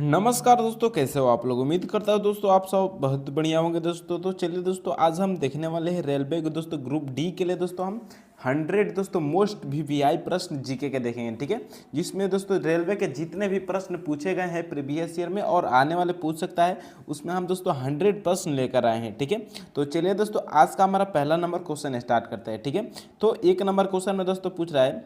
नमस्कार दोस्तों, कैसे हो आप लोग। उम्मीद करता हूँ दोस्तों आप सब बहुत बढ़िया होंगे दोस्तों। तो चलिए दोस्तों, आज हम देखने वाले हैं रेलवे के दोस्तों ग्रुप डी के लिए दोस्तों हम 100 दोस्तों मोस्ट वीवीआई प्रश्न जीके के देखेंगे। ठीक है, जिसमें दोस्तों रेलवे के जितने भी प्रश्न पूछे गए हैं प्रीवियस ईयर में और आने वाले पूछ सकता है, उसमें हम दोस्तों 100 प्रश्न लेकर आए हैं। ठीक है, तो चलिए दोस्तों आज का हमारा पहला नंबर क्वेश्चन स्टार्ट करते हैं। ठीक है, तो एक नंबर क्वेश्चन में दोस्तों पूछ रहा है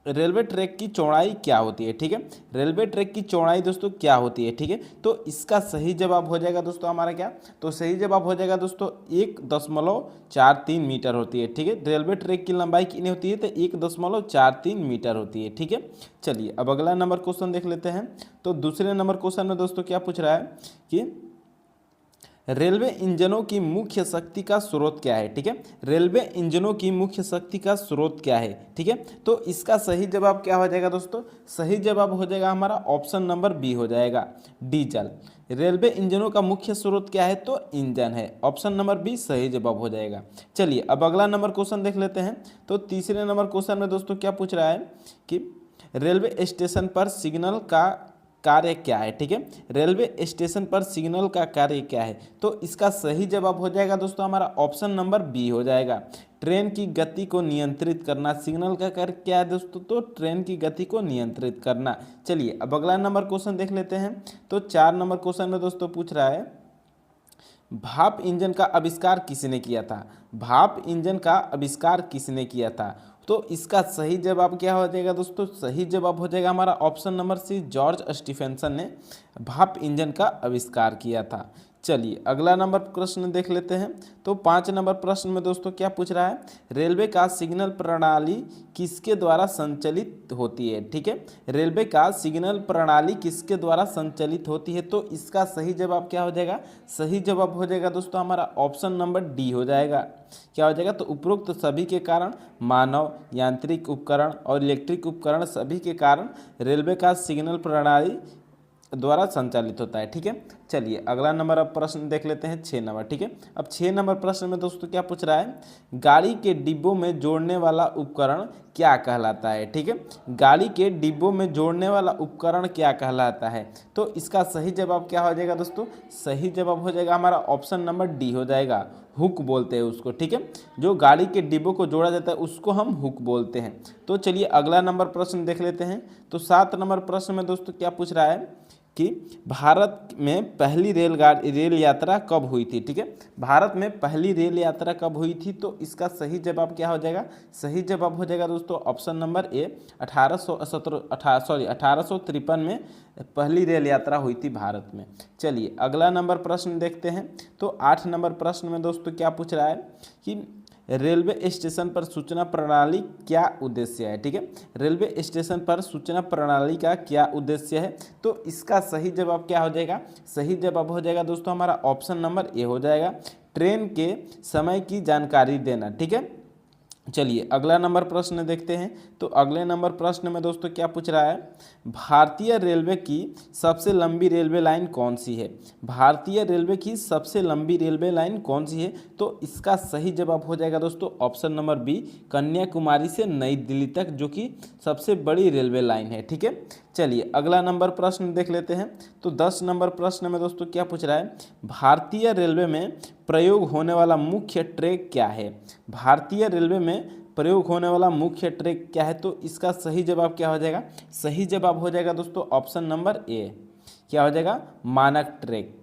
रेलवे ट्रैक की चौड़ाई क्या होती है। ठीक है, रेलवे ट्रैक की चौड़ाई दोस्तों क्या होती है। ठीक है, तो इसका सही जवाब हो जाएगा दोस्तों हमारा क्या, तो सही जवाब हो जाएगा दोस्तों 1.43 मीटर होती है। ठीक है, रेलवे ट्रैक की लंबाई कितनी होती है, तो 1.43 मीटर होती है। ठीक है, चलिए अब अगला नंबर क्वेश्चन देख लेते हैं। तो दूसरे नंबर क्वेश्चन में दोस्तों क्या पूछ रहा है कि रेलवे इंजनों की मुख्य शक्ति का स्रोत क्या है। ठीक है, रेलवे इंजनों की मुख्य शक्ति का स्रोत क्या है। ठीक है, तो इसका सही जवाब क्या हो जाएगा दोस्तों, सही जवाब हो जाएगा हमारा ऑप्शन नंबर बी हो जाएगा, डीजल। रेलवे इंजनों का मुख्य स्रोत क्या है, तो इंजन है। ऑप्शन नंबर बी सही जवाब हो जाएगा। चलिए अब अगला नंबर क्वेश्चन देख लेते हैं। तो तीसरे नंबर क्वेश्चन में दोस्तों क्या पूछ रहा है कि रेलवे स्टेशन पर सिग्नल का कार्य क्या है। ठीक है, रेलवे स्टेशन पर सिग्नल का कार्य क्या है, तो इसका सही जवाब हो जाएगा दोस्तों हमारा ऑप्शन नंबर बी हो जाएगा, ट्रेन की गति को नियंत्रित करना। सिग्नल का कार्य क्या है दोस्तों, तो ट्रेन की गति को नियंत्रित करना। चलिए अब अगला नंबर क्वेश्चन देख लेते हैं। तो 4 नंबर क्वेश्चन में दोस्तों पूछ रहा है भाप इंजन का आविष्कार किसने किया था। भाप इंजन का आविष्कार किसने किया था, तो इसका सही जवाब क्या हो जाएगा दोस्तों, सही जवाब हो जाएगा हमारा option number C, George Stephenson ने भाप इंजन का आविष्कार किया था। चलिए अगला नंबर प्रश्न देख लेते हैं। तो 5 नंबर प्रश्न में दोस्तों क्या पूछ रहा है, रेलवे का सिग्नल प्रणाली किसके द्वारा संचालित होती है। ठीक है, रेलवे का सिग्नल प्रणाली किसके द्वारा संचालित होती है, तो इसका सही जवाब क्या हो जाएगा, सही जवाब हो जाएगा दोस्तों हमारा ऑप्शन नंबर डी हो जाएगा। क्या हो जाएगा, तो उपरोक्त सभी के कारण मानव, यांत्रिक उपकरण और इलेक्ट्रिक उपकरण सभी के कारण रेलवे का सिग्नल प्रणाली द्वारा संचालित होता है। ठीक है, चलिए अगला नंबर अब प्रश्न देख लेते हैं 6 नंबर। ठीक है, अब 6 नंबर प्रश्न में दोस्तों क्या पूछ रहा है, गाड़ी के डिब्बों में जोड़ने वाला उपकरण क्या कहलाता है। ठीक है, गाड़ी के डिब्बों में जोड़ने वाला उपकरण क्या कहलाता है, तो इसका सही जवाब क्या हो जाएगा दोस्तों, सही जवाब हो जाएगा हमारा ऑप्शन नंबर डी हो जाएगा, हुक बोलते हैं उसको। ठीक है, जो गाड़ी के डिब्बों को जोड़ा जाता है उसको हम हुक बोलते हैं। तो चलिए अगला नंबर प्रश्न देख लेते हैं। तो 7 नंबर प्रश्न में दोस्तों क्या पूछ रहा है कि भारत में पहली रेल यात्रा कब हुई थी। ठीक है, भारत में पहली रेल यात्रा कब हुई थी, तो इसका सही जवाब क्या हो जाएगा, सही जवाब हो जाएगा दोस्तों ऑप्शन नंबर ए, 1853 में पहली रेल यात्रा हुई थी भारत में। चलिए अगला नंबर प्रश्न देखते हैं। तो 8 नंबर प्रश्न में दोस्तों क्या पूछ रहा है कि रेलवे स्टेशन पर सूचना प्रणाली क्या उद्देश्य है। ठीक है, रेलवे स्टेशन पर सूचना प्रणाली का क्या उद्देश्य है, तो इसका सही जवाब क्या हो जाएगा, सही जवाब हो जाएगा दोस्तों हमारा ऑप्शन नंबर ए हो जाएगा, ट्रेन के समय की जानकारी देना। ठीक है, चलिए अगला नंबर प्रश्न देखते हैं। तो अगले नंबर प्रश्न में दोस्तों क्या पूछ रहा है, भारतीय रेलवे की सबसे लंबी रेलवे लाइन कौन सी है। भारतीय रेलवे की सबसे लंबी रेलवे लाइन कौन सी है, तो इसका सही जवाब हो जाएगा दोस्तों ऑप्शन नंबर बी, कन्याकुमारी से नई दिल्ली तक, जो कि सबसे बड़ी रेलवे लाइन है। ठीक है, चलिए अगला नंबर प्रश्न देख लेते हैं। तो 10 नंबर प्रश्न में दोस्तों क्या पूछ रहा है, भारतीय रेलवे में प्रयोग होने वाला मुख्य ट्रैक क्या है। भारतीय रेलवे में प्रयोग होने वाला मुख्य ट्रैक क्या है, तो इसका सही जवाब क्या हो जाएगा, सही जवाब हो जाएगा दोस्तों ऑप्शन नंबर ए, क्या हो जाएगा, मानक ट्रैक।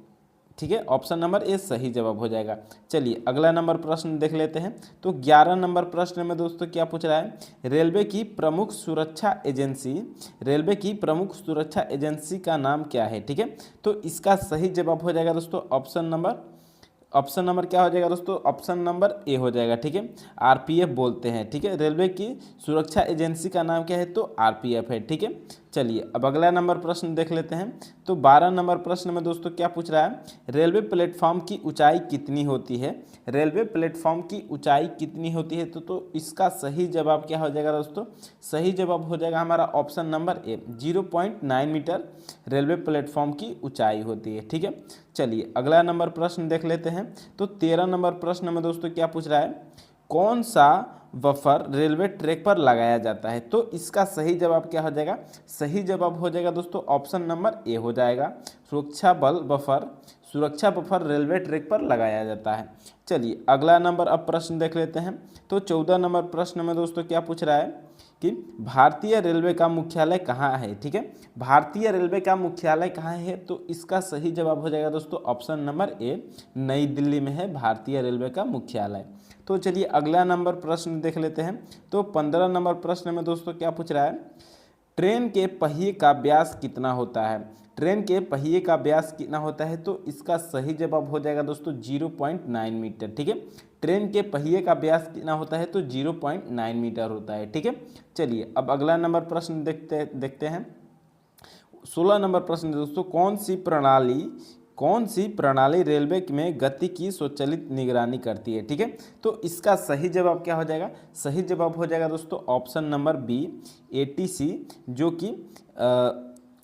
ठीक है, ऑप्शन नंबर ए सही जवाब हो जाएगा। चलिए अगला नंबर प्रश्न देख लेते हैं। तो 11 नंबर प्रश्न में दोस्तों क्या पूछ रहा है, रेलवे की प्रमुख सुरक्षा एजेंसी, रेलवे की प्रमुख सुरक्षा एजेंसी का नाम क्या है। ठीक है, तो इसका सही जवाब हो जाएगा दोस्तों ऑप्शन नंबर क्या हो जाएगा दोस्तों, ऑप्शन नंबर ए हो जाएगा। ठीक है, आरपीएफ बोलते हैं। ठीक है, रेलवे की सुरक्षा एजेंसी का नाम क्या है, तो आरपीएफ है। ठीक है, चलिए अब अगला नंबर प्रश्न देख लेते हैं। तो 12 नंबर प्रश्न में दोस्तों क्या पूछ रहा है, रेलवे प्लेटफॉर्म की ऊंचाई कितनी होती है। रेलवे प्लेटफॉर्म की ऊंचाई कितनी होती है, तो इसका सही जवाब क्या हो जाएगा दोस्तों, सही जवाब हो जाएगा हमारा option number A, 0.9 metre railway platform की ऊंचाई होती है। ठीक है, चलिए अगला नंबर प्रश्न देख लेते हैं। तो 13 नंबर प्रश्न में दोस्तों क्या पूछ रहा है, कौन सा बफर रेलवे ट्रैक पर लगाया जाता है? तो इसका सही जवाब क्या हो जाएगा? सही जवाब हो जाएगा दोस्तों ऑप्शन नंबर ए हो जाएगा, सुरक्षा बफर रेलवे ट्रैक पर लगाया जाता है। चलिए अगला नंबर अब प्रश्न देख लेते हैं। तो 14 नंबर प्रश्न में दोस्तों क्या पूछ रहा है कि भारतीय रेलवे का मुख्यालय कहाँ है? ठीक है, भारतीय रेलवे का मुख्यालय कहाँ है? तो इसका सही जवाब हो जाएगा दोस्तों ऑप्शन नंबर ए, नई दिल्ली में है भारतीय रेलवे का मुख्यालय। तो चलिए अगला नंबर प्रश्न देख लेते हैं। तो 15 नंबर प्रश्न में दोस्तों क्या पूछ रहा है? ट्रेन के पहिए का व्यास कितना होता है? ट्रेन के पहिए का व्यास कितना होता है? तो इसका सही जवाब हो जाएगा दोस्तों 0.9 मीटर। ठीक है, ट्रेन के पहिए का व्यास कितना होता है? तो 0.9 मीटर होता है। ठीक है, चलिए अब अगला नंबर प्रश्न देखते हैं। 16 नंबर प्रश्न दोस्तों, कौन सी प्रणाली रेलवे में गति की स्वचालित निगरानी करती है? ठीक है, तो इसका सही जवाब क्या हो जाएगा? सही जवाब हो जाएगा दोस्तों ऑप्शन नंबर बी, एटीसी, जो कि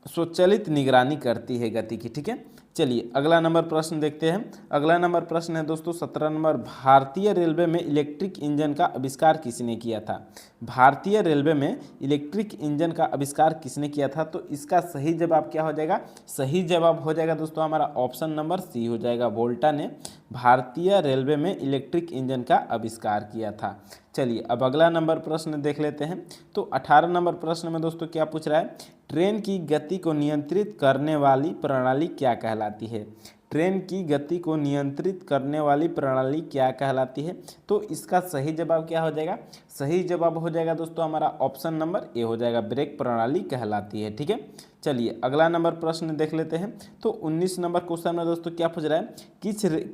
स्वचालित निगरानी करती है गति की। ठीक है, चलिए अगला नंबर प्रश्न देखते हैं। अगला नंबर प्रश्न है दोस्तों 17 नंबर, भारतीय रेलवे में इलेक्ट्रिक इंजन का आविष्कार किसने किया था? भारतीय रेलवे में इलेक्ट्रिक इंजन का आविष्कार किसने किया था? तो इसका सही जवाब क्या हो जाएगा? सही जवाब हो जाएगा दोस्तों हमारा ऑप्शन नंबर सी हो जाएगा, वोल्टा ने भारतीय रेलवे में इलेक्ट्रिक इंजन का आविष्कार किया था। चलिए अब अगला नंबर प्रश्न देख लेते हैं। तो 18 नंबर प्रश्न में दोस्तों क्या पूछ रहा है? ट्रेन की गति को नियंत्रित करने वाली प्रणाली क्या कहलाती है? ट्रेन की गति को नियंत्रित करने वाली प्रणाली क्या कहलाती है? तो इसका सही जवाब क्या हो जाएगा? सही जवाब हो जाएगा दोस्तों हमारा ऑप्शन नंबर ए हो जाएगा, ब्रेक प्रणाली कहलाती है। ठीक है, चलिए अगला नंबर प्रश्न देख लेते हैं। तो 19 नंबर क्वेश्चन में दोस्तों क्या पूछ रहा है?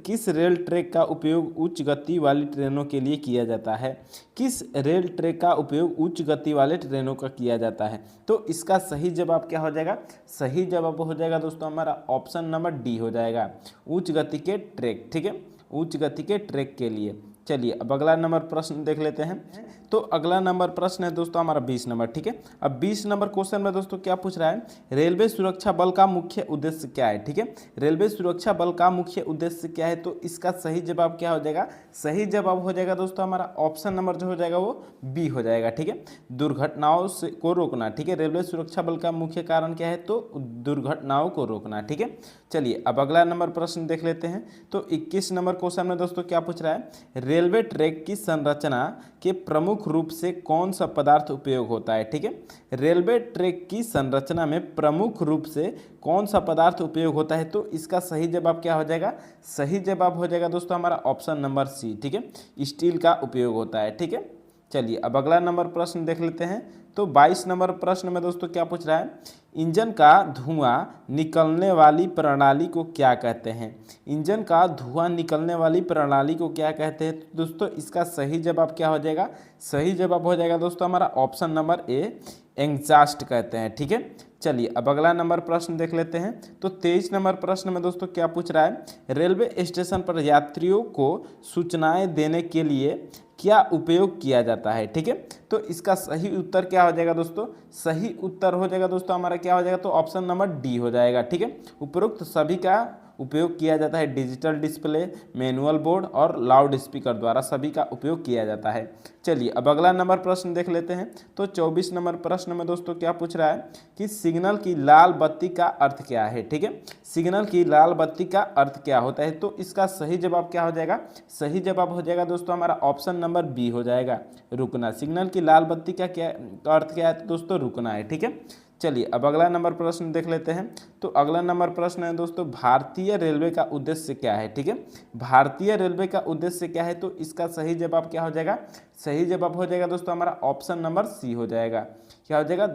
किस रेल ट्रैक का उपयोग उच्च गति वाली ट्रेनों के लिए किया जाता है? किस रेल ट्रैक का उपयोग उच्च गति वाले ट्रेनों का किया जाता है? तो इसका सही जवाब क्या हो जाएगा? सही जवाब हो जाएगा दोस्तों हमारा ऑप्शन नंबर डी हो जाएगा, उच्च गति के ट्रैक। ठीक है, उच्च गति के ट्रैक के लिए। चलिए अब अगला नंबर प्रश्न देख लेते हैं। तो अगला नंबर प्रश्न है दोस्तों हमारा 20 नंबर। ठीक है, अब 20 नंबर क्वेश्चन में दोस्तों क्या पूछ रहा है? रेलवे सुरक्षा बल का मुख्य उद्देश्य क्या है? ठीक है, रेलवे सुरक्षा बल का मुख्य उद्देश्य क्या है? तो इसका सही जवाब क्या हो जाएगा? सही जवाब हो जाएगा दोस्तों हमारा ऑप्शन नंबर जो हो जाएगा वो बी हो जाएगा। ठीक है, दुर्घटनाओं से को रोकना। ठीक है, रेलवे सुरक्षा बल का मुख्य कारण क्या है? तो दुर्घटनाओं को रोकना। ठीक है, चलिए अब अगला नंबर प्रश्न देख लेते हैं। तो 21 नंबर क्वेश्चन में दोस्तों क्या पूछ रहा है? रेलवे ट्रैक की संरचना के प्रमुख रूप से कौन सा पदार्थ उपयोग होता है? ठीक है, रेलवे ट्रैक की संरचना में प्रमुख रूप से कौन सा पदार्थ उपयोग होता है? तो इसका सही जवाब क्या हो जाएगा? सही जवाब हो जाएगा दोस्तों हमारा ऑप्शन नंबर सी। ठीक है, स्टील का उपयोग होता है। ठीक है, चलिए अब अगला नंबर प्रश्न देख लेते हैं। तो 22 नंबर प्रश्न में दोस्तों क्या पूछ रहा है? इंजन का धुआं निकलने वाली प्रणाली को क्या कहते हैं? इंजन का धुआं निकलने वाली प्रणाली को क्या कहते हैं? तो दोस्तों इसका सही जवाब क्या हो जाएगा? सही जवाब हो जाएगा दोस्तों हमारा ऑप्शन नंबर ए, एग्जॉस्ट कहते हैं। ठीक है, चलिए अब अगला नंबर प्रश्न देख लेते हैं। तो 23 नंबर प्रश्न में दोस्तों क्या पूछ रहा है? रेलवे स्टेशन पर यात्रियों को सूचनाएं देने के लिए क्या उपयोग किया जाता है? ठीक है, तो इसका सही उत्तर क्या हो जाएगा दोस्तों? सही उत्तर हो जाएगा दोस्तों हमारा क्या हो जाएगा? तो ऑप्शन नंबर डी हो जाएगा। ठीक है, उपरोक्त सभी का उपयोग किया जाता है, डिजिटल डिस्प्ले, मैनुअल बोर्ड और लाउड स्पीकर द्वारा सभी का उपयोग किया जाता है। चलिए अब अगला नंबर प्रश्न देख लेते हैं। तो 24 नंबर प्रश्न में दोस्तों क्या पूछ रहा है कि सिग्नल की लाल बत्ती का अर्थ क्या है? ठीक है, सिग्नल की लाल बत्ती का अर्थ क्या होता है? तो इसका सही जवाब क्या हो जाएगा? सही जवाब हो जाएगा दोस्तों हमारा ऑप्शन नंबर बी हो जाएगा, रुकना। सिग्नल की लाल बत्ती का क्या अर्थ क्या है? तो दोस्तों रुकना है। ठीक है, चलिए अब अगला नंबर प्रश्न देख लेते हैं। तो अगला नंबर प्रश्न है दोस्तों, भारतीय रेलवे का उद्देश्य क्या है? ठीक है, भारतीय रेलवे का उद्देश्य क्या है? तो इसका सही जवाब क्या हो जाएगा? सही जवाब हो जाएगा दोस्तों हमारा ऑप्शन नंबर सी हो जाएगा। क्या हो जाएगा?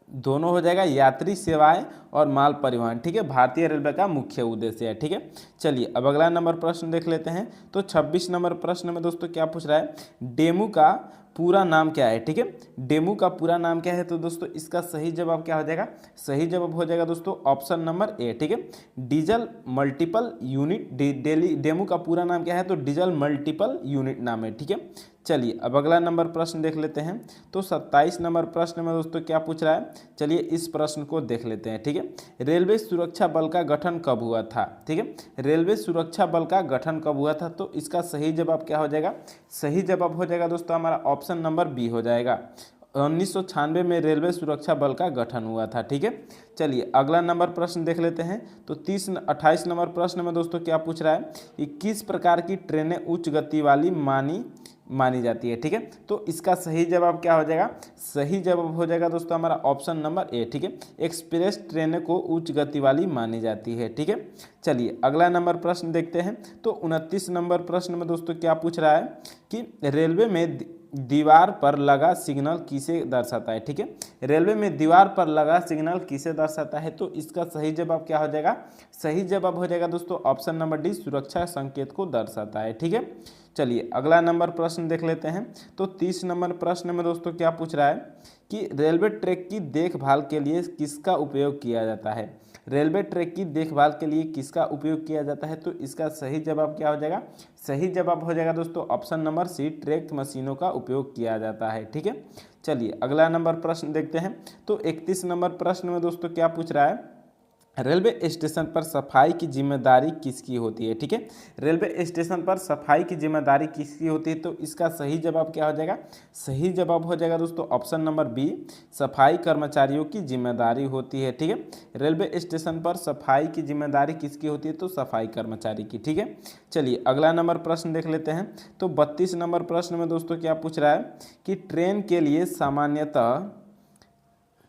दोनों हो जाएगा, यात्री सेवाएं और माल परिवहन। ठीक है, भारतीय रेलवे का मुख्य उद्देश्य है। ठीक है, चलिए अब अगला नंबर प्रश्न देख लेते हैं। तो 26 नंबर प्रश्न में दोस्तों क्या पूछ रहा है? डेमू का पूरा नाम क्या है, ठीक है। डेमू का पूरा नाम क्या है, तो दोस्तों इसका सही जवाब क्या हो जाएगा, सही जवाब हो जाएगा दोस्तों ऑप्शन नंबर ए, ठीक है। डीजल मल्टीपल यूनिट, डेमू का पूरा नाम क्या है, तो डीजल मल्टीपल यूनिट नाम है, ठीक है। चलिए अब अगला नंबर प्रश्न देख लेते हैं। तो 27 नंबर प्रश्न में दोस्तों क्या पूछ रहा है, चलिए इस प्रश्न को देख लेते हैं, ठीक है। रेलवे सुरक्षा बल का गठन कब हुआ था, ठीक है। रेलवे सुरक्षा बल का गठन कब हुआ था, तो इसका सही जवाब क्या हो जाएगा, सही जवाब हो जाएगा दोस्तों हमारा ऑप्शन नंबर बी हो जाएगा। 1996 में रेलवे सुरक्षा बल का गठन हुआ था, ठीक है। चलिए अगला नंबर प्रश्न देख लेते हैं। तो 28 नंबर प्रश्न में दोस्तों क्या पूछ रहा है कि किस प्रकार की ट्रेनें उच्च गति वाली मानी जाती है, ठीक है। तो इसका सही जवाब क्या हो जाएगा, सही जवाब हो जाएगा दोस्तों हमारा ऑप्शन नंबर ए, ठीक है। एक्सप्रेस ट्रेनें को उच्च गति वाली मानी जाती है, ठीक है। चलिए अगला नंबर प्रश्न देखते हैं। तो 29 नंबर प्रश्न में दोस्तों क्या पूछ रहा है कि रेलवे में दीवार पर लगा सिग्नल किसे दर्शाता है, ठीक है। रेलवे में दीवार पर लगा सिग्नल किसे दर्शाता है, तो इसका सही जवाब क्या हो जाएगा, सही जवाब हो जाएगा दोस्तों ऑप्शन नंबर डी, सुरक्षा संकेत को दर्शाता है, ठीक है। चलिए अगला नंबर प्रश्न देख लेते हैं। तो 30 नंबर प्रश्न में दोस्तों क्या पूछ रहा है कि रेलवे ट्रैक की देखभाल के लिए किसका उपयोग किया जाता है, रेलवे ट्रैक की देखभाल के लिए किसका उपयोग किया जाता है, तो इसका सही जवाब क्या हो जाएगा, सही जवाब हो जाएगा दोस्तों ऑप्शन नंबर सी, ट्रैक मशीनों का उपयोग किया जाता है, ठीक है। चलिए अगला नंबर प्रश्न देखते हैं। तो 31 नंबर प्रश्न में दोस्तों क्या पूछ रहा है, रेलवे स्टेशन पर सफाई की जिम्मेदारी किसकी होती है, ठीक है। रेलवे स्टेशन पर सफाई की जिम्मेदारी किसकी होती है, तो इसका सही जवाब क्या हो जाएगा, सही जवाब हो जाएगा दोस्तों ऑप्शन नंबर बी, सफाई कर्मचारियों की जिम्मेदारी होती है, ठीक है। रेलवे स्टेशन पर सफाई की जिम्मेदारी किसकी होती है, तो सफाई कर्मचारी की, ठीक है। चलिए अगला नंबर प्रश्न देख लेते हैं। तो 32 नंबर प्रश्न में दोस्तों क्या पूछ रहा है कि ट्रेन के लिए सामान्यतः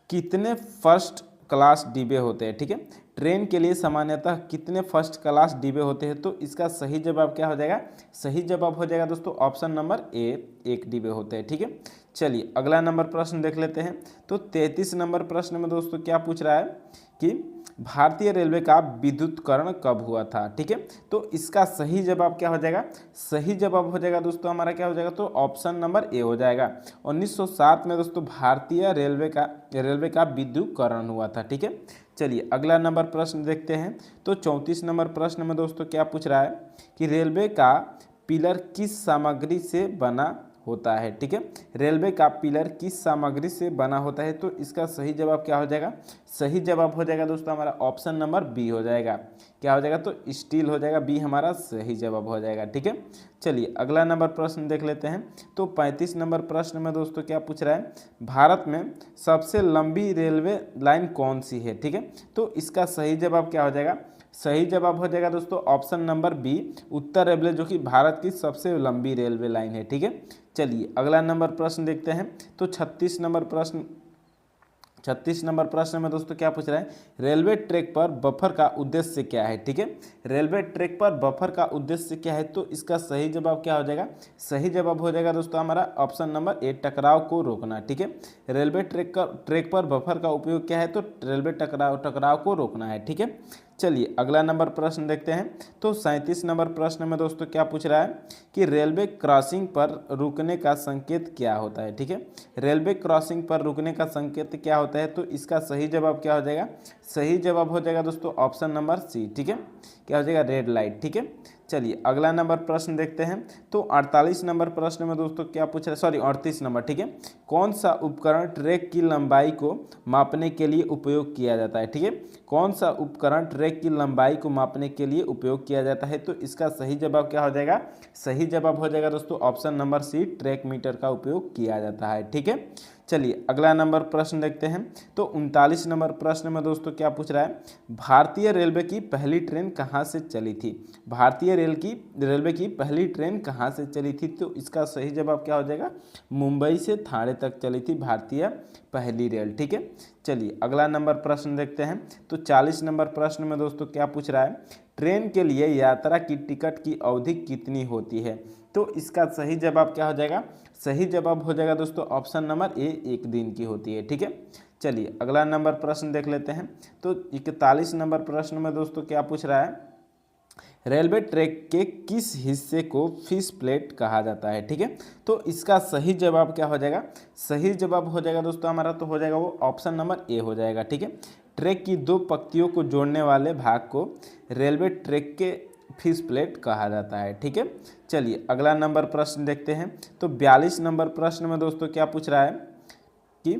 कितने फर्स्ट क्लास डिब्बे होते हैं, ठीक है। ट्रेन के लिए सामान्यतः कितने फर्स्ट क्लास डिब्बे होते हैं, तो इसका सही जवाब क्या हो जाएगा, सही जवाब हो जाएगा दोस्तों ऑप्शन नंबर ए, एक डिब्बे होते हैं, ठीक है। चलिए अगला नंबर प्रश्न देख लेते हैं। तो 33 नंबर प्रश्न में दोस्तों क्या पूछ रहा है कि भारतीय रेलवे का विद्युतीकरण कब हुआ था, ठीक है। तो इसका सही जवाब क्या हो जाएगा, सही जवाब हो जाएगा दोस्तों हमारा क्या हो जाएगा, तो ऑप्शन नंबर ए हो जाएगा। 1907 में दोस्तों भारतीय रेलवे का विद्युतीकरण हुआ था, ठीक है। चलिए अगला नंबर प्रश्न देखते हैं। तो 34 नंबर प्रश्न में दोस्तों क्या पूछ रहा है कि रेलवे का पिलर किस सामग्री से बना होता है, ठीक है। रेलवे का पिलर किस सामग्री से बना होता है, तो इसका सही जवाब क्या हो जाएगा, सही जवाब हो जाएगा दोस्तों हमारा ऑप्शन नंबर बी हो जाएगा, क्या हो जाएगा, तो स्टील हो जाएगा, बी हमारा सही जवाब हो जाएगा, ठीक है। चलिए अगला नंबर प्रश्न देख लेते हैं। तो 35 नंबर प्रश्न में दोस्तों क्या पूछ रहा है, भारत में सबसे लंबी रेलवे लाइन कौन सी है, ठीक है। तो इसका सही जवाब क्या हो जाएगा, सही जवाब हो जाएगा दोस्तों ऑप्शन नंबर बी, उत्तर रेलवे, जो कि भारत की सबसे लंबी रेलवे लाइन है, ठीक है। चलिए अगला नंबर प्रश्न देखते हैं। तो 36 नंबर प्रश्न में दोस्तों क्या पूछ रहा है, रेलवे ट्रैक पर बफर का उद्देश्य क्या है, ठीक है। रेलवे ट्रैक पर बफर का उद्देश्य क्या है, तो इसका सही जवाब क्या हो जाएगा, सही जवाब हो जाएगा दोस्तों हमारा ऑप्शन नंबर ए, टकराव को रोकना, ठीक है। रेलवे ट्रैक पर बफर का उपयोग क्या है, तो रेलवे टकराव को रोकना है, ठीक है। चलिए अगला नंबर प्रश्न देखते हैं। तो 37 नंबर प्रश्न में दोस्तों क्या पूछ रहा है कि रेलवे क्रॉसिंग पर रुकने का संकेत क्या होता है, ठीक है। रेलवे क्रॉसिंग पर रुकने का संकेत क्या होता है, तो इसका सही जवाब क्या हो जाएगा, सही जवाब हो जाएगा दोस्तों ऑप्शन नंबर सी, ठीक है, क्या हो जाएगा, रेड लाइट, ठीक है। चलिए अगला नंबर प्रश्न देखते हैं। तो 48 नंबर प्रश्न में दोस्तों क्या पूछ रहा है, सॉरी 38 नंबर, ठीक है। कौन सा उपकरण ट्रैक की लंबाई को मापने के लिए उपयोग किया जाता है, ठीक है। कौन सा उपकरण ट्रैक की लंबाई को मापने के लिए उपयोग किया जाता है, तो इसका सही जवाब क्या हो जाएगा, सही जवाब हो जाएगा दोस्तों option number C, track metre का उपयोग किया जाता है, ठीक है। चलिए अगला नंबर प्रश्न देखते हैं। तो 39 नंबर प्रश्न में दोस्तों क्या पूछ रहा है, भारतीय रेलवे की पहली ट्रेन कहाँ से चली थी, भारतीय रेलवे की पहली ट्रेन कहाँ से चली थी, तो इसका सही जवाब क्या हो जाएगा, मुंबई से थाने तक चली थी भारतीय पहली रेल, ठीक है। चलिए अगला नंबर प्रश्न देखते हैं। तो 40 नंबर प्रश्न में दोस्तों क्या पूछ रहा है, ट्रेन के लिए यात्रा की टिकट की अवधि कितनी होती है, तो इसका सही जवाब क्या हो जाएगा, सही जवाब हो जाएगा दोस्तों ऑप्शन नंबर ए, एक दिन की होती है, ठीक है। चलिए अगला नंबर प्रश्न देख लेते हैं। तो 41 नंबर प्रश्न में दोस्तों क्या पूछ रहा है, रेलवे ट्रैक के किस हिस्से को फिश प्लेट कहा जाता है? ठीक है, तो इसका सही जवाब क्या हो जाएगा? सही जवाब हो जाएगा दोस्तों हमारा, तो हो जाएगा वो ऑप्शन नंबर ए हो जाएगा। ठीक है, ट्रैक की दो पंक्तियों को जोड़ने वाले भाग को रेलवे ट्रैक के फिश प्लेट कहा जाता है। ठीक है, चलिए अगला नंबर प्रश्न देखते हैं। तो 42 नंबर प्रश्न में दोस्तों क्या पूछ रहा है कि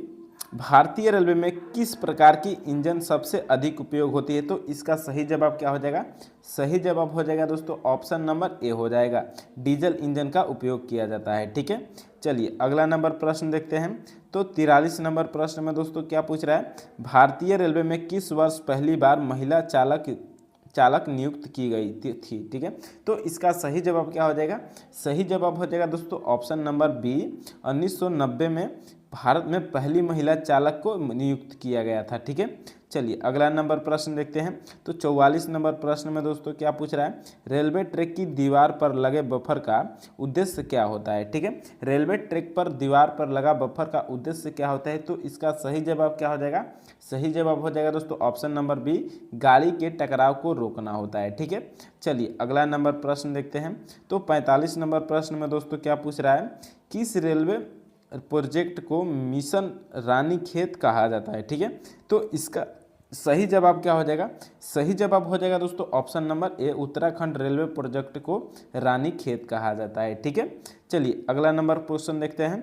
भारतीय रेलवे में किस प्रकार की इंजन सबसे अधिक उपयोग होती है? तो इसका सही जवाब क्या हो जाएगा? सही जवाब हो जाएगा दोस्तों ऑप्शन नंबर ए हो जाएगा, डीजल इंजन का उपयोग किया जाता है। ठीक है, चलिए अगला नंबर प्रश्न देखते हैं। तो 43 नंबर प्रश्न में दोस्तों क्या पूछ रहा है? भारतीय रेलवे में किस वर्ष पहली बार महिला चालक नियुक्त की गई थी? ठीक है, तो इसका सही जवाब क्या हो जाएगा? सही जवाब हो जाएगा दोस्तों ऑप्शन नंबर बी, 1990 में भारत में पहली महिला चालक को नियुक्त किया गया था। ठीक है, चलिए अगला नंबर प्रश्न देखते हैं। तो 44 नंबर प्रश्न में दोस्तों क्या पूछ रहा है? रेलवे ट्रैक की दीवार पर लगे बफर का उद्देश्य क्या होता है? ठीक है, रेलवे ट्रैक पर दीवार पर लगा बफर का उद्देश्य क्या होता है? तो इसका सही जवाब क्या हो जाएगा? सही जवाब हो जाएगा दोस्तों ऑप्शन नंबर बी, गाड़ी के टकराव को रोकना होता है। ठीक है, चलिए अगला नंबर प्रश्न देखते हैं। तो 45 नंबर प्रश्न में दोस्तों क्या पूछ रहा है? किस रेलवे प्रोजेक्ट को मिशन रानीखेत कहा जाता है? ठीक है, तो इसका सही जवाब क्या हो जाएगा? सही जवाब हो जाएगा दोस्तों ऑप्शन नंबर ए, उत्तराखंड रेलवे प्रोजेक्ट को रानीखेत कहा जाता है। ठीक है, चलिए अगला नंबर क्वेश्चन देखते हैं।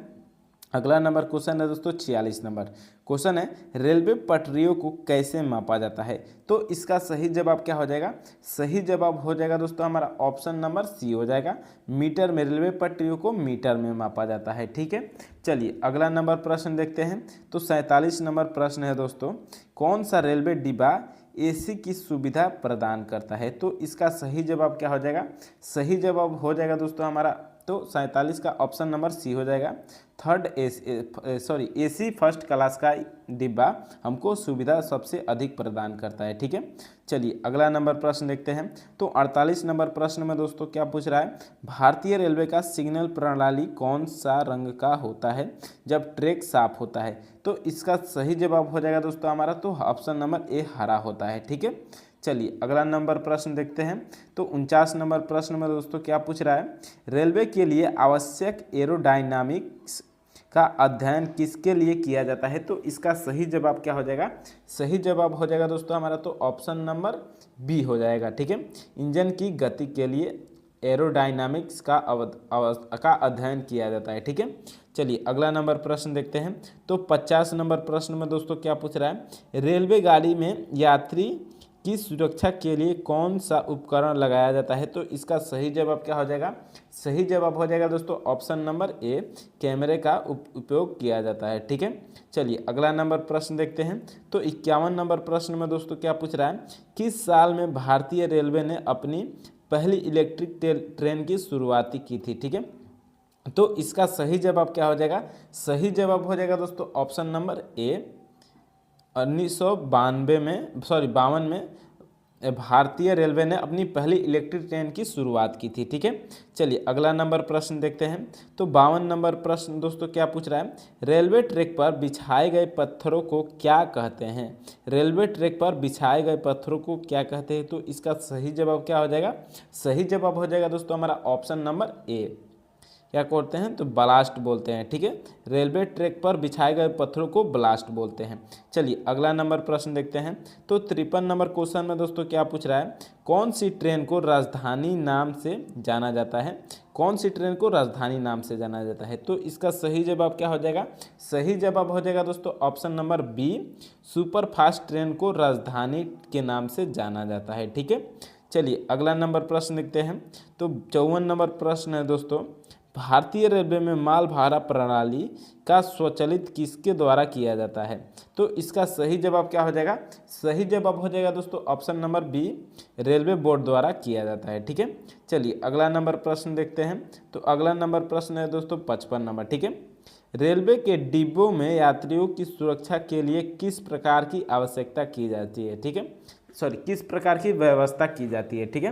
अगला नंबर क्वेश्चन है दोस्तों 46 नंबर क्वेश्चन है, रेलवे पटरियों को कैसे मापा जाता है? तो इसका सही जवाब क्या हो जाएगा? सही जवाब हो जाएगा दोस्तों हमारा ऑप्शन नंबर सी हो जाएगा, मीटर में रेलवे पटरियों को मीटर में मापा जाता है। ठीक है, चलिए अगला नंबर प्रश्न देखते हैं। तो 47 नंबर प्रश्न है दोस्तों, कौन सा रेलवे डिब्बा एसी की सुविधा प्रदान करता है? तो इसका सही जवाब क्या हो जाएगा? सही जवाब हो जाएगा दोस्तों हमारा, तो 47 का ऑप्शन नंबर सी हो जाएगा, एसी फर्स्ट क्लास का डिब्बा हमको सुविधा सबसे अधिक प्रदान करता है। ठीक है, चलिए अगला नंबर प्रश्न देखते हैं। तो 48 नंबर प्रश्न में दोस्तों क्या पूछ रहा है? भारतीय रेलवे का सिग्नल प्रणाली कौन सा रंग का होता है जब ट्रैक साफ होता है? तो इसका सही जवाब हो जाएगा दोस्तों हमारा, तो ऑप्शन नंबर ए हरा होता है। ठीक है, चलिए अगला नंबर प्रश्न देखते हैं। तो 49 नंबर प्रश्न में दोस्तों क्या पूछ रहा है? रेलवे के लिए आवश्यक एरोडायनामिक्स का अध्ययन किसके लिए किया जाता है? तो इसका सही जवाब क्या हो जाएगा? सही जवाब हो जाएगा दोस्तों हमारा, तो ऑप्शन नंबर बी हो जाएगा। ठीक है, इंजन की गति के लिए एरोडायनामिक्स का अध्ययन किया जाता है। ठीक है, चलिए अगला नंबर प्रश्न देखते हैं। तो 50 नंबर प्रश्न में दोस्तों क्या पूछ रहा है? रेलवे गाड़ी में यात्री की सुरक्षा के लिए कौन सा उपकरण लगाया जाता है? तो इसका सही जवाब क्या हो जाएगा? सही जवाब हो जाएगा दोस्तों ऑप्शन नंबर ए, कैमरे का उपयोग किया जाता है। ठीक है, चलिए अगला नंबर प्रश्न देखते हैं। तो 51 नंबर प्रश्न में दोस्तों क्या पूछ रहा है? किस साल में भारतीय रेलवे ने अपनी पहली इलेक्ट्रिक ट्रेन की शुरुआत की थी? ठीक है, तो इसका सही जवाब क्या हो जाएगा? सही जवाब हो जाएगा दोस्तों ऑप्शन नंबर ए, 1952 में भारतीय रेलवे ने अपनी पहली इलेक्ट्रिक ट्रेन की शुरुआत की थी। ठीक है, चलिए अगला नंबर प्रश्न देखते हैं। तो 52 नंबर प्रश्न दोस्तों क्या पूछ रहा है? रेलवे ट्रैक पर बिछाए गए पत्थरों को क्या कहते हैं? रेलवे ट्रैक पर बिछाए गए पत्थरों को क्या कहते हैं? तो इसका सही जवाब क्या हो जाएगा? सही जवाब हो जाएगा दोस्तों हमारा ऑप्शन नंबर ए, क्या करते हैं? तो ब्लास्ट बोलते हैं। ठीक है, रेलवे ट्रैक पर बिछाए गए पत्थरों को ब्लास्ट बोलते हैं। चलिए अगला नंबर प्रश्न देखते हैं। तो 53 नंबर क्वेश्चन में दोस्तों क्या पूछ रहा है? कौन सी ट्रेन को राजधानी नाम से जाना जाता है? कौन सी ट्रेन को राजधानी नाम से जाना जाता है? तो इसका सही जवाब क्या हो जाएगा? सही जवाब हो जाएगा दोस्तों option number B, super fast train को राजधानी के नाम से जाना जाता है। ठीक है, चलिए अगला नंबर प्रश्न देखते हैं। तो 54 नंबर प्रश्न है दोस्तों, भारतीय रेलवे में माल भाड़ा प्रणाली का स्वचालित किसके द्वारा किया जाता है? तो इसका सही जवाब क्या हो जाएगा? सही जवाब हो जाएगा दोस्तों option number B, railway board द्वारा किया जाता है। ठीक है, चलिए अगला नंबर प्रश्न देखते हैं। तो अगला नंबर प्रश्न है दोस्तों 55 नंबर। ठीक है, रेलवे के डिब्बों में यात्रियों की सुरक्षा के लिए किस प्रकार की आवश्यकता की जाती है? ठीक है, किस प्रकार की व्यवस्था की जाती है? ठीक है,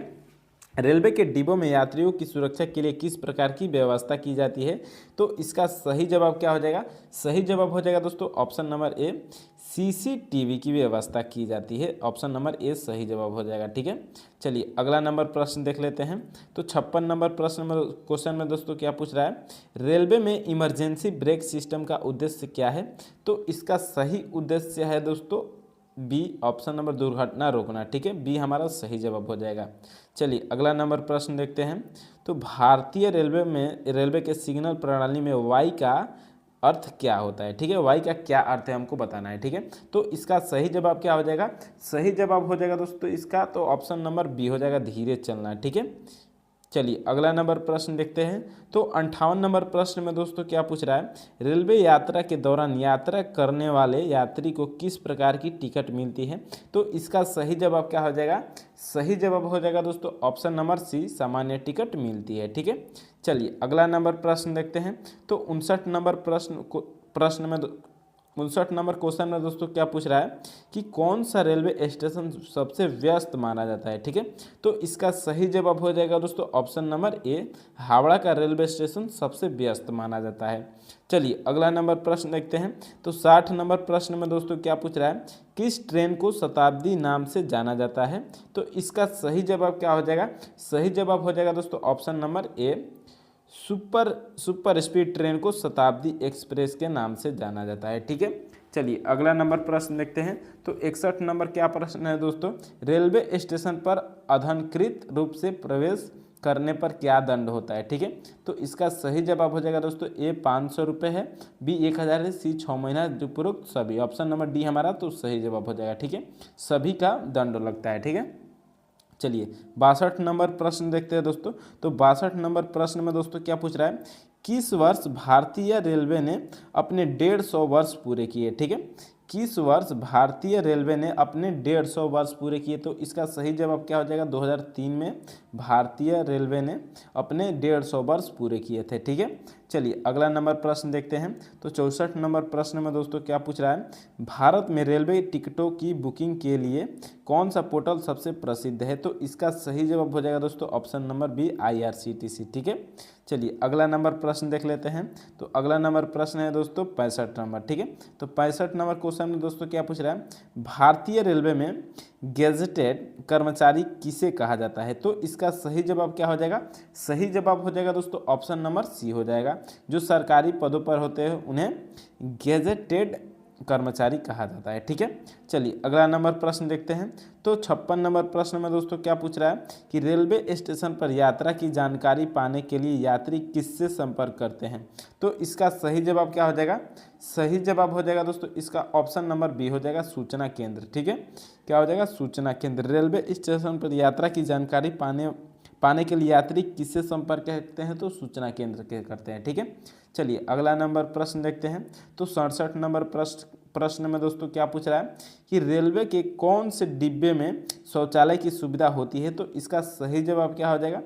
रेलवे के डिब्बों में यात्रियों की सुरक्षा के लिए किस प्रकार की व्यवस्था की जाती है? तो इसका सही जवाब क्या हो जाएगा? सही जवाब हो जाएगा दोस्तों ऑप्शन नंबर ए, सीसीटीवी की व्यवस्था की जाती है। ऑप्शन नंबर ए सही जवाब हो जाएगा। ठीक है, चलिए अगला नंबर प्रश्न देख लेते हैं। तो 56 नंबर प्रश्न में क्वेश्चन में दोस्तों क्या पूछ रहा है? रेलवे में इमरजेंसी ब्रेक सिस्टम का उद्देश्य क्या है? तो इसका सही उद्देश्य है दोस्तों बी, ऑप्शन नंबर दुर्घटना रोकना। ठीक है, बी हमारा सही जवाब हो जाएगा। चलिए अगला नंबर प्रश्न देखते हैं। तो भारतीय रेलवे के सिग्नल प्रणाली में वाई का अर्थ क्या होता है? ठीक है, वाई का क्या अर्थ है हमको बताना है। ठीक है, तो इसका सही जवाब क्या हो जाएगा? सही जवाब हो जाएगा दोस्तों इसका तो ऑप्शन नंबर बी हो जाएगा, धीरे चलना। ठीक है, चलिए अगला नंबर प्रश्न देखते हैं। तो 58 नंबर प्रश्न में दोस्तों क्या पूछ रहा है? रेलवे यात्रा के दौरान यात्रा करने वाले यात्री को किस प्रकार की टिकट मिलती है? तो इसका सही जवाब क्या हो जाएगा? सही जवाब हो जाएगा दोस्तों ऑप्शन नंबर सी, सामान्य टिकट मिलती है। ठीक है, चलिए अगला नंबर प्रश्न देखते हैं। तो 59 नंबर प्रश्न में 59 नंबर क्वेश्चन में दोस्तों क्या पूछ रहा है कि कौन सा रेलवे स्टेशन सबसे व्यस्त माना जाता है? ठीक है, तो इसका सही जवाब हो जाएगा दोस्तों ऑप्शन नंबर ए, हावड़ा का रेलवे स्टेशन सबसे व्यस्त माना जाता है। चलिए अगला नंबर प्रश्न देखते हैं। तो 60 नंबर प्रश्न में दोस्तों क्या पूछ रहा है? किस ट्रेन को शताब्दी नाम से जाना जाता है? तो इसका सही जवाब क्या हो जाएगा? सही जवाब हो जाएगा दोस्तों ऑप्शन नंबर ए, सुपर स्पीड ट्रेन को शताब्दी एक्सप्रेस के नाम से जाना जाता है। ठीक है, चलिए अगला नंबर प्रश्न देखते हैं। तो 61 नंबर क्या प्रश्न है दोस्तों? रेलवे स्टेशन पर अनधिकृत रूप से प्रवेश करने पर क्या दंड होता है? ठीक है, तो इसका सही जवाब हो जाएगा दोस्तों ए, 500 रुपये है, बी 1000 है, सी 6 महीना, उपरोक्त सभी। ऑप्शन नंबर डी हमारा तो सही जवाब हो जाएगा। ठीक है, सभी का दंड लगता है। ठीक है, चलिए 62 नंबर प्रश्न देखते हैं दोस्तों। तो 62 नंबर प्रश्न में दोस्तों क्या पूछ रहा है? किस वर्ष भारतीय रेलवे ने अपने 150 वर्ष पूरे किए? ठीक है, किस वर्ष भारतीय रेलवे ने अपने 150 वर्ष पूरे किए? तो इसका सही जवाब क्या हो जाएगा? 2003 में भारतीय रेलवे ने अपने 150 वर्ष पूरे किए थे। ठीक है, चलिए अगला नंबर प्रश्न देखते हैं। तो 64 नंबर प्रश्न में दोस्तों क्या पूछ रहा है? भारत में रेलवे टिकटों की बुकिंग के लिए कौन सा पोर्टल सबसे प्रसिद्ध है? तो इसका सही जवाब हो जाएगा दोस्तों ऑप्शन नंबर बी, IRCTC। ठीक है, चलिए अगला नंबर प्रश्न देख लेते हैं। तो अगला नंबर प्रश्न है दोस्तों 65 नंबर। ठीक है, तो 65 नंबर क्वेश्चन में दोस्तों क्या पूछ रहा है? भारतीय रेलवे में गेजेटेड कर्मचारी किसे कहा जाता है? तो इसका सही जवाब क्या हो जाएगा? सही जवाब हो जाएगा दोस्तों ऑप्शन नंबर सी हो जाएगा। जो सरकारी पदों पर होते हैं उन्हें गेजेटेड कर्मचारी कहा जाता है। ठीक है, चलिए अगला नंबर प्रश्न देखते हैं। तो 56 नंबर प्रश्न में दोस्तों क्या पूछ रहा है कि रेलवे स्टेशन पर यात्रा की जानकारी पाने के लिए यात्री किससे संपर्क करते हैं? तो इसका सही जवाब क्या हो जाएगा? सही जवाब हो जाएगा दोस्तों इसका ऑप्शन नंबर बी हो जाएगा, सूचना केंद्र। ठीक है, क्या हो जाएगा? सूचना केंद्र। रेलवे स्टेशन पर यात्रा की जानकारी पाने के लिए यात्री किससे संपर्क करते हैं? तो सूचना केंद्र के करते हैं। ठीक है, चलिए अगला नंबर प्रश्न देखते हैं। तो 67 नंबर प्रश्न में दोस्तों क्या पूछ रहा है कि रेलवे के कौन से डिब्बे में शौचालय की सुविधा होती है? तो इसका सही जवाब क्या हो जाएगा?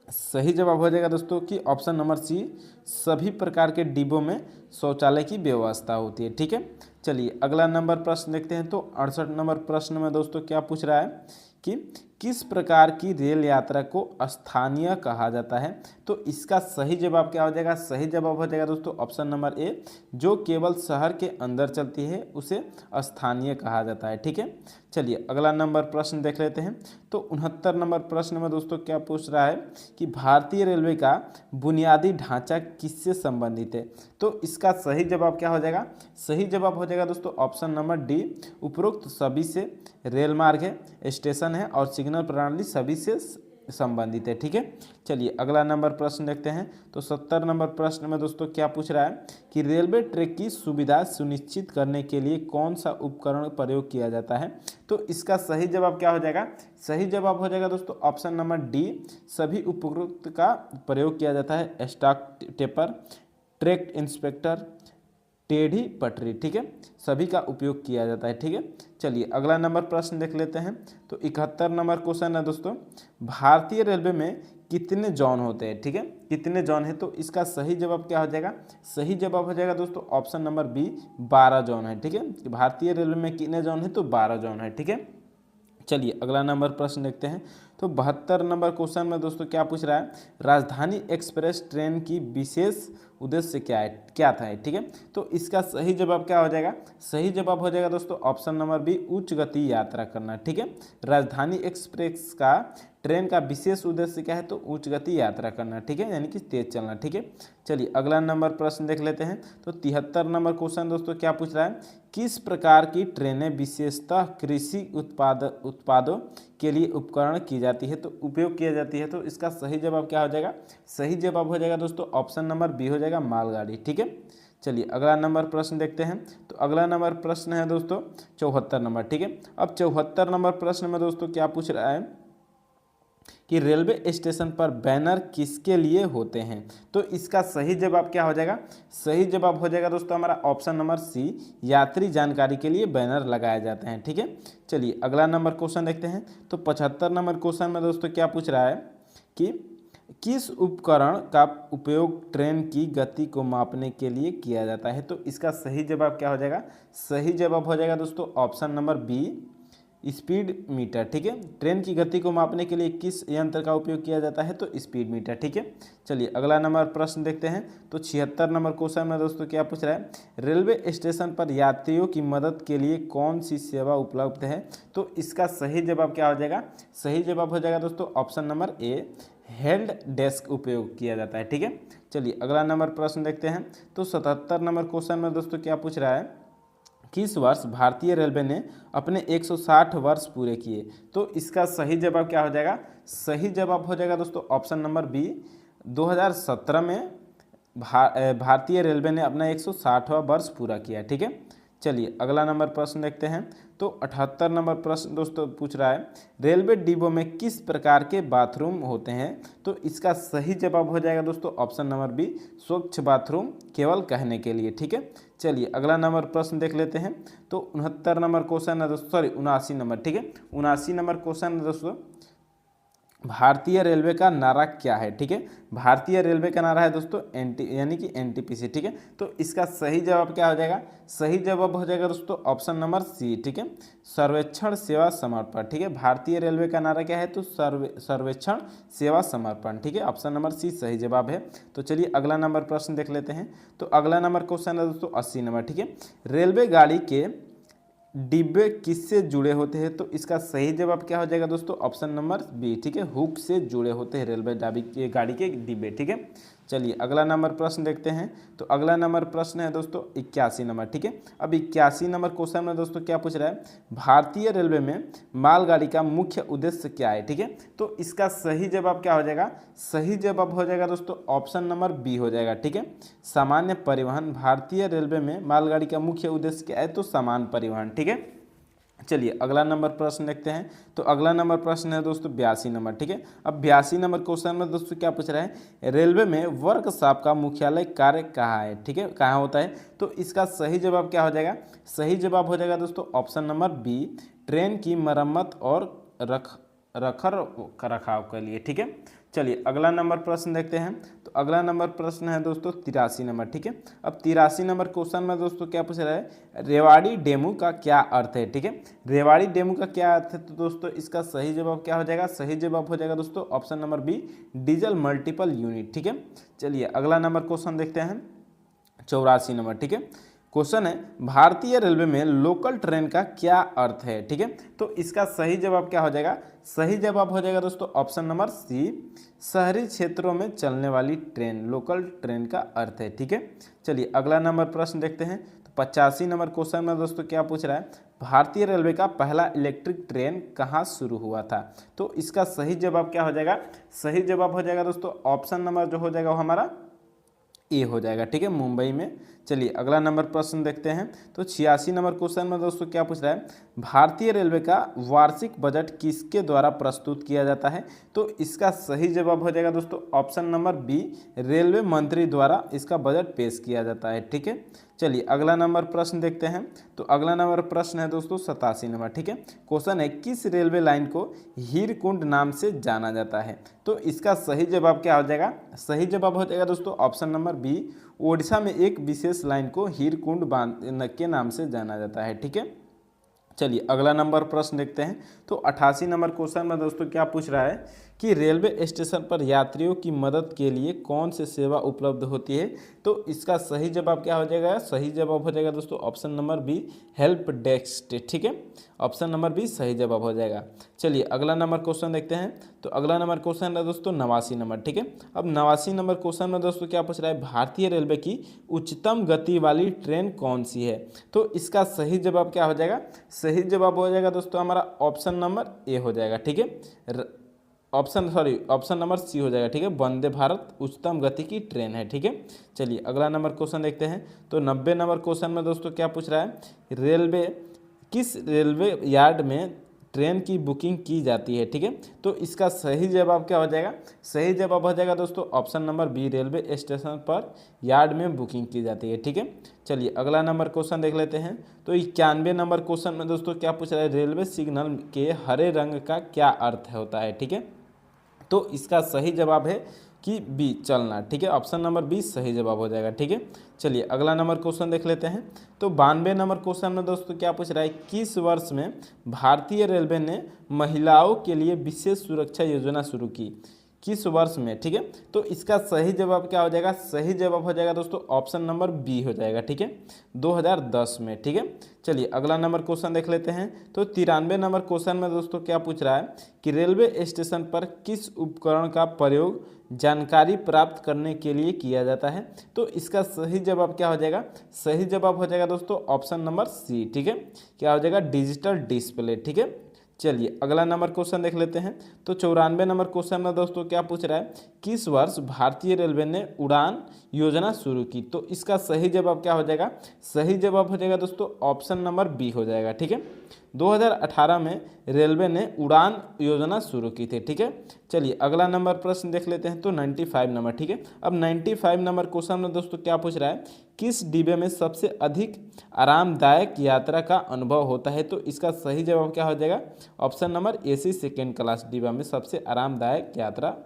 सही जवाब हो जाएगा दोस्तों कि ऑप्शन नंबर सी, सभी प्रकार के डिब्बों में शौचालय की व्यवस्था होती है। ठीक है, चलिए अगला नंबर प्रश्न देखते हैं। तो 68 नंबर प्रश्न में दोस्तों क्या पूछ रहा है कि किस प्रकार की रेल यात्रा को स्थानीय कहा जाता है? तो इसका सही जवाब क्या हो जाएगा? सही जवाब हो जाएगा दोस्तों ऑप्शन नंबर ए, जो केवल शहर के अंदर चलती है उसे स्थानीय कहा जाता है। ठीक है, चलिए अगला नंबर प्रश्न देख लेते हैं। तो 69 नंबर प्रश्न में दोस्तों क्या पूछ रहा है कि भारतीय रेलवे का बुनियादी ढांचा किससे संबंधित है? तो इसका सही जवाब क्या हो जाएगा? सही जवाब हो जाएगा दोस्तों ऑप्शन नंबर डी, उपरोक्त सभी से। रेल मार्ग है, स्टेशन है और सिग्नल प्रणाली सभी से संबंधित है। ठीक है, चलिए अगला नंबर प्रश्न देखते हैं। तो 70 नंबर प्रश्न में दोस्तों क्या पूछ रहा है कि रेलवे ट्रैक की सुविधा सुनिश्चित करने के लिए कौन सा उपकरण प्रयोग किया जाता है? तो इसका सही जवाब क्या हो जाएगा? सही जवाब हो जाएगा दोस्तों ऑप्शन नंबर डी, सभी उपकरण का प्रयोग किया जाता है। स्टॉक टेपर, ट्रैक इंस्पेक्टर, टेढ़ी पटरी। ठीक है, सभी का उपयोग किया जाता है। ठीक है, चलिए अगला नंबर प्रश्न देख लेते हैं। तो 71 नंबर क्वेश्चन है दोस्तों, भारतीय रेलवे में कितने जॉन होते हैं? ठीक है, कितने जॉन है? तो इसका सही जवाब क्या हो जाएगा? सही जवाब हो जाएगा दोस्तों ऑप्शन नंबर बी, 12 जॉन है। ठीक है, भारतीय रेलवे में कितने जॉन है? तो 12 जॉन है। ठीक है, चलिए अगला नंबर प्रश्न देखते हैं। तो 72 नंबर क्वेश्चन में दोस्तों क्या पूछ रहा है, राजधानी एक्सप्रेस ट्रेन की विशेष उद्देश्य क्या था, ठीक है। तो इसका सही जवाब क्या हो जाएगा, सही जवाब हो जाएगा दोस्तों ऑप्शन नंबर बी, उच्च गति यात्रा करना, ठीक है। राजधानी एक्सप्रेस का ट्रेन का विशेष उद्देश्य क्या है, तो उच्च गति यात्रा करना, ठीक है, यानी कि तेज चलना, ठीक है। चलिए अगला नंबर प्रश्न देख लेते हैं। तो 73 नंबर क्वेश्चन दोस्तों क्या पूछ रहा है, किस प्रकार की ट्रेनें विशेषतः कृषि उत्पादों के लिए उपकरण की जाती है, तो उपयोग किया जाती है। तो इसका सही जवाब क्या हो जाएगा, सही जवाब हो जाएगा दोस्तों ऑप्शन नंबर बी हो जाएगा, मालगाड़ी, ठीक है। चलिए अगला नंबर प्रश्न देखते हैं। तो अगला नंबर प्रश्न है दोस्तों 74 नंबर, ठीक है। अब 74 नंबर प्रश्न में दोस्तों क्या पूछ रहा है कि रेलवे स्टेशन पर बैनर किसके लिए होते हैं। तो इसका सही जवाब क्या हो जाएगा, सही जवाब हो जाएगा दोस्तों हमारा ऑप्शन नंबर सी, यात्री जानकारी के लिए बैनर लगाए जाते हैं, ठीक है। चलिए अगला नंबर क्वेश्चन देखते हैं। तो 75 नंबर क्वेश्चन में दोस्तों क्या पूछ रहा है कि किस उपकरण का उपयोग ट्रेन की गति को मापने के लिए किया जाता है। तो इसका सही जवाब क्या हो जाएगा, सही जवाब हो जाएगा दोस्तों option number B, speed meter, ठीक है। ट्रेन की गति को मापने के लिए किस यंत्र का उपयोग किया जाता है, तो स्पीड मीटर, ठीक है। चलिए अगला नंबर प्रश्न देखते हैं। तो 76 नंबर क्वेश्चन में दोस्तों क्या पूछ रहा है, रेलवे स्टेशन पर यात्रियों की मदद के लिए कौन सी सेवा उपलब्ध है। तो इसका सही जवाब क्या हो जाएगा, सही जवाब हो जाएगा दोस्तों ऑप्शन नंबर ए, हेल्प डेस्क उपयोग किया जाता है, ठीक है। चलिए अगला नंबर प्रश्न देखते हैं। तो 77 नंबर क्वेश्चन में दोस्तों क्या पूछ रहा है, किस वर्ष भारतीय रेलवे ने अपने 160 वर्ष पूरे किए। तो इसका सही जवाब क्या हो जाएगा, सही जवाब हो जाएगा दोस्तों ऑप्शन नंबर बी, 2017 में भारतीय रेलवे ने अपना 160वां वर्ष पूरा किया, ठीक है। चलिए अगला नंबर प्रश्न देखते हैं। तो 78 नंबर प्रश्न दोस्तों पूछ रहा है, रेलवे डिब्बों में किस प्रकार के बाथरूम होते हैं। तो इसका सही जवाब हो जाएगा दोस्तों ऑप्शन नंबर बी, स्वच्छ बाथरूम केवल कहने के लिए, ठीक है। चलिए अगला नंबर प्रश्न देख लेते हैं। तो 69 नंबर क्वेश्चन है दोस्तों, सॉरी 79 नंबर, ठीक है। 79 नंबर क्वेश्चन है दोस्तों, भारतीय रेलवे का नारा क्या है, ठीक है। भारतीय रेलवे का नारा है दोस्तों यानी कि एनटीपीसी, ठीक है। तो इसका सही जवाब क्या हो जाएगा, सही जवाब हो जाएगा दोस्तों ऑप्शन नंबर सी, ठीक है, सर्वेक्षण सेवा समर्पण, ठीक है। भारतीय रेलवे का नारा क्या है, तो सर्वेक्षण सेवा समर्पण, ठीक है। ऑप्शन नंबर सी सही जवाब है। तो चलिए अगला नंबर प्रश्न देख लेते हैं। तो अगला नंबर क्वेश्चन है दोस्तों 80 नंबर, ठीक है। रेलवे गाड़ी के डिब्बे किससे जुड़े होते हैं। तो इसका सही जवाब क्या हो जाएगा दोस्तों ऑप्शन नंबर बी, ठीक है, हुक से जुड़े होते हैं रेलवे गाड़ी के डिब्बे, ठीक है। चलिए अगला नंबर प्रश्न देखते हैं। तो अगला नंबर प्रश्न है दोस्तों 81 नंबर, ठीक है। अब 81 नंबर क्वेश्चन में दोस्तों क्या पूछ रहा है, भारतीय रेलवे में मालगाड़ी का मुख्य उद्देश्य क्या है, ठीक है। तो इसका सही जवाब क्या हो जाएगा, सही जवाब हो जाएगा दोस्तों ऑप्शन नंबर बी हो जाएगा, ठीक है, सामान्य परिवहन। भारतीय रेलवे में मालगाड़ी का मुख्य उद्देश्य क्या है, तो सामान्य परिवहन, ठीक है। चलिए अगला नंबर प्रश्न देखते हैं। तो अगला नंबर प्रश्न है दोस्तों 82 नंबर, ठीक है। अब 82 नंबर क्वेश्चन में दोस्तों क्या पूछ रहा है, रेलवे में वर्कशॉप का मुख्यालय कार्य कहाँ है, ठीक है, कहाँ होता है। तो इसका सही जवाब क्या हो जाएगा, सही जवाब हो जाएगा दोस्तों ऑप्शन नंबर बी, ट्रेन की मरम्मत और रखरखाव के लिए, ठीक है। चलिए अगला नंबर प्रश्न देखते हैं। तो अगला नंबर प्रश्न है दोस्तों 83 नंबर, ठीक है। अब 83 नंबर क्वेश्चन में दोस्तों क्या पूछ रहा है, रेवाड़ी डेमू का क्या अर्थ है, ठीक है। रेवाड़ी डेमू का क्या अर्थ है, तो दोस्तों इसका सही जवाब क्या हो जाएगा, सही जवाब हो जाएगा दोस्तों option number B, diesel multiple unit, ठीक है। चलिए अगला नंबर क्वेश्चन देखते हैं 84 नंबर, ठीक है। क्वेश्चन है, भारतीय रेलवे में लोकल ट्रेन का क्या अर्थ है, ठीक है। तो इसका सही जवाब क्या हो जाएगा, सही जवाब हो जाएगा दोस्तों ऑप्शन नंबर सी, शहरी क्षेत्रों में चलने वाली ट्रेन, लोकल ट्रेन का अर्थ है, ठीक है। चलिए अगला नंबर प्रश्न देखते हैं। तो 85 नंबर क्वेश्चन में दोस्तों क्या पूछ रहा है, भारतीय रेलवे का पहला इलेक्ट्रिक ट्रेन कहाँ शुरू हुआ था। तो इसका सही जवाब क्या हो जाएगा, सही जवाब हो जाएगा दोस्तों ऑप्शन नंबर जो हो जाएगा वो हमारा ए हो जाएगा, ठीक है, मुंबई में। चलिए अगला नंबर प्रश्न देखते हैं। तो 86 नंबर क्वेश्चन में दोस्तों क्या पूछ रहा है, भारतीय रेलवे का वार्षिक बजट किसके द्वारा प्रस्तुत किया जाता है। तो इसका सही जवाब हो जाएगा दोस्तों ऑप्शन नंबर बी, रेलवे मंत्री द्वारा इसका बजट पेश किया जाता है, ठीक है। चलिए अगला नंबर प्रश्न देखते हैं। तो अगला नंबर प्रश्न है दोस्तों 87 नंबर, ठीक है। क्वेश्चन है, किस रेलवे लाइन को हीरकुंड नाम से जाना जाता है। तो इसका सही जवाब क्या हो जाएगा, सही जवाब हो जाएगा दोस्तों ऑप्शन नंबर बी, ओडिशा में एक विशेष लाइन को हीरकुंड बांध के नाम से जाना जाता है, ठीक है। चलिए अगला नंबर प्रश्न देखते हैं। तो 88 नंबर क्वेश्चन में दोस्तों क्या पूछ रहा है कि रेलवे स्टेशन पर यात्रियों की मदद के लिए कौन सी सेवा उपलब्ध होती है। तो इसका सही जवाब क्या हो जाएगा, सही जवाब हो जाएगा दोस्तों option number B, help desk. ठीक है, ऑप्शन नंबर बी सही जवाब हो जाएगा। चलिए अगला नंबर क्वेश्चन देखते हैं। तो अगला नंबर क्वेश्चन है दोस्तों 89 नंबर। ठीक है, अब 89 नंबर क्वेश्चन में दोस्तों क्या पूछ रहा है, भारतीय रेलवे की उच्चतम गति वाली ट्रेन कौन सी है। तो इसका सही जवाब क्या हो जाएगा, सही जवाब हो जाएगा दोस्तों हमारा ऑप्शन नंबर ए हो जाएगा। ठीक है, ऑप्शन नंबर सी हो जाएगा। ठीक है, वंदे भारत उच्चतम गति की ट्रेन है। ठीक है, चलिए अगला नंबर क्वेश्चन देखते हैं। तो 90 नंबर क्वेश्चन में दोस्तों क्या पूछ रहा है, किस रेलवे यार्ड में ट्रेन की बुकिंग की जाती है। ठीक है, तो इसका सही जवाब क्या हो जाएगा, सही जवाब हो जाएगा दोस्तों option number B, railway station पर यार्ड में बुकिंग की जाती है। ठीक है, चलिए अगला नंबर क्वेश्चन देख लेते हैं। तो 91 नंबर क्वेश्चन में दोस्तों क्या पूछ रहा है, रेलवे सिग्नल के हरे रंग का क्या अर्थ होता है। ठीक है, तो इसका सही जवाब है कि बी, चलना। ठीक है, ऑप्शन नंबर बी सही जवाब हो जाएगा। ठीक है, चलिए अगला नंबर क्वेश्चन देख लेते हैं। तो 92 नंबर क्वेश्चन में दोस्तों क्या पूछ रहा है, किस वर्ष में भारतीय रेलवे ने महिलाओं के लिए विशेष सुरक्षा योजना शुरू की, किस वर्ष में। ठीक है, तो इसका सही जवाब क्या हो जाएगा, सही जवाब हो जाएगा दोस्तों ऑप्शन नंबर बी हो जाएगा। ठीक है, 2010 में। ठीक है, चलिए अगला नंबर क्वेश्चन देख लेते हैं। तो 93 नंबर क्वेश्चन में दोस्तों क्या पूछ रहा है कि रेलवे स्टेशन पर किस उपकरण का प्रयोग जानकारी प्राप्त करने के लिए किया जाता है। तो इसका सही जवाब क्या हो जाएगा, सही जवाब हो जाएगा दोस्तों ऑप्शन नंबर सी। ठीक है, क्या हो जाएगा, डिजिटल डिस्प्ले। ठीक है, चलिए अगला नंबर क्वेश्चन देख लेते हैं। तो 94 नंबर क्वेश्चन में दोस्तों क्या पूछ रहा है, किस वर्ष भारतीय रेलवे ने उड़ान योजना शुरू की। तो इसका सही जवाब क्या हो जाएगा, सही जवाब हो जाएगा दोस्तों ऑप्शन नंबर बी हो जाएगा। ठीक है, 2018 में रेलवे ने उड़ान योजना शुरू की थी। ठीक है, चलिए अगला नंबर प्रश्न देख लेते हैं। तो 95 नंबर। ठीक है, अब 95 नंबर क्वेश्चन में दोस्तों क्या पूछ रहा है, किस डिब्बे में सबसे अधिक आरामदायक यात्रा का अनुभव होता है। तो इसका सही जवाब क्या हो जाएगा, option number AC second class डिब्बा में सबसे आरामदायक यात्रा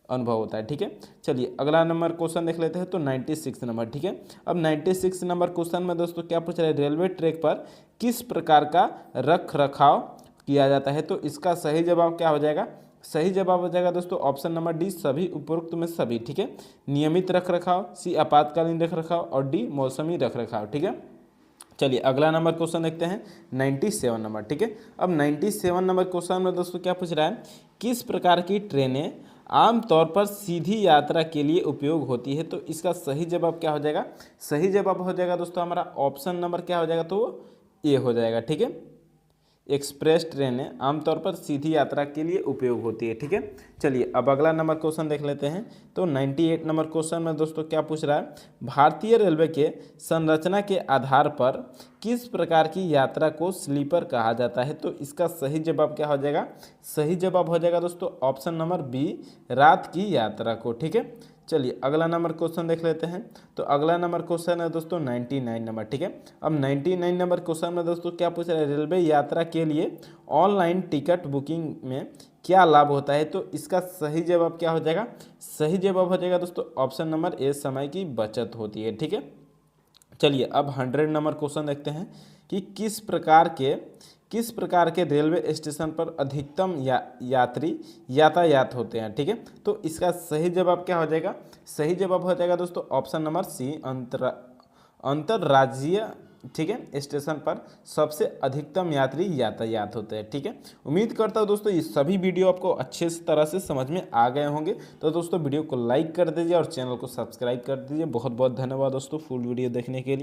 अनुभव होता है। ठीक है, चलिए अगला नंबर क्वेश्चन देख लेते हैं। तो 96 नंबर। ठीक है, अब 96 नंबर क्वेश्चन में दोस्तों क्या पूछ रहा है, रेलवे ट्रैक पर किस प्रकार का रख रखाव किया जाता है। तो इसका सही जवाब क्या हो जाएगा, सही जवाब हो जाएगा दोस्तों ऑप्शन नंबर डी, सभी उपरोक्त में सभी। ठीक है, नियमित रख रखाव, सी आपातकालीन रख रखाव और डी मौसमी रख रखाव। ठीक है, चलिए अगला नंबर क्वेश्चन देखते हैं 97 नंबर। ठीक है, अब 97 नंबर क्वेश्चन में दोस्तों क्या पूछ रहा है, किस प्रकार की ट्रेनें आमतौर पर सीधी यात्रा के लिए उपयोग होती है। तो इसका सही जवाब क्या हो जाएगा, सही जवाब हो जाएगा दोस्तों हमारा ऑप्शन नंबर क्या हो जाएगा, तो ए हो जाएगा। ठीक है, एक्सप्रेस ट्रेनें आमतौर पर सीधी यात्रा के लिए उपयोग होती है। ठीक है, चलिए अब अगला नंबर क्वेश्चन देख लेते हैं। तो 98 नंबर क्वेश्चन में दोस्तों क्या पूछ रहा है, भारतीय रेलवे के संरचना के आधार पर किस प्रकार की यात्रा को स्लीपर कहा जाता है। तो इसका सही जवाब क्या हो जाएगा, सही जवाब हो जाएगा दोस्तों ऑप्शन नंबर बी, रात की यात्रा को। ठीक है, चलिए अगला नंबर क्वेश्चन देख लेते हैं। तो अगला नंबर क्वेश्चन है दोस्तों 99 नंबर। ठीक है, अब 99 नंबर क्वेश्चन में दोस्तों क्या पूछ रहा है, रेलवे यात्रा के लिए ऑनलाइन टिकट बुकिंग में क्या लाभ होता है। तो इसका सही जवाब क्या हो जाएगा, सही जवाब हो जाएगा दोस्तों ऑप्शन नंबर ए, समय की बचत होती है। ठीक है, चलिए अब 100 नंबर क्वेश्चन देखते हैं कि किस प्रकार के रेलवे स्टेशन पर अधिकतम यात्री यातायात होते हैं। ठीक है, तो इसका सही जवाब क्या हो जाएगा, सही जवाब हो जाएगा दोस्तों ऑप्शन नंबर सी, अंतर्राज्यीय। ठीक है, स्टेशन पर सबसे अधिकतम यात्री यातायात होते हैं। ठीक है, उम्मीद करता हूँ दोस्तों ये सभी वीडियो आपको अच्छे तरह से समझ में आ गए होंगे। तो दोस्तों वीडियो को लाइक कर दीजिए और चैनल को सब्सक्राइब कर दीजिए। बहुत बहुत धन्यवाद दोस्तों फुल वीडियो देखने के लिए।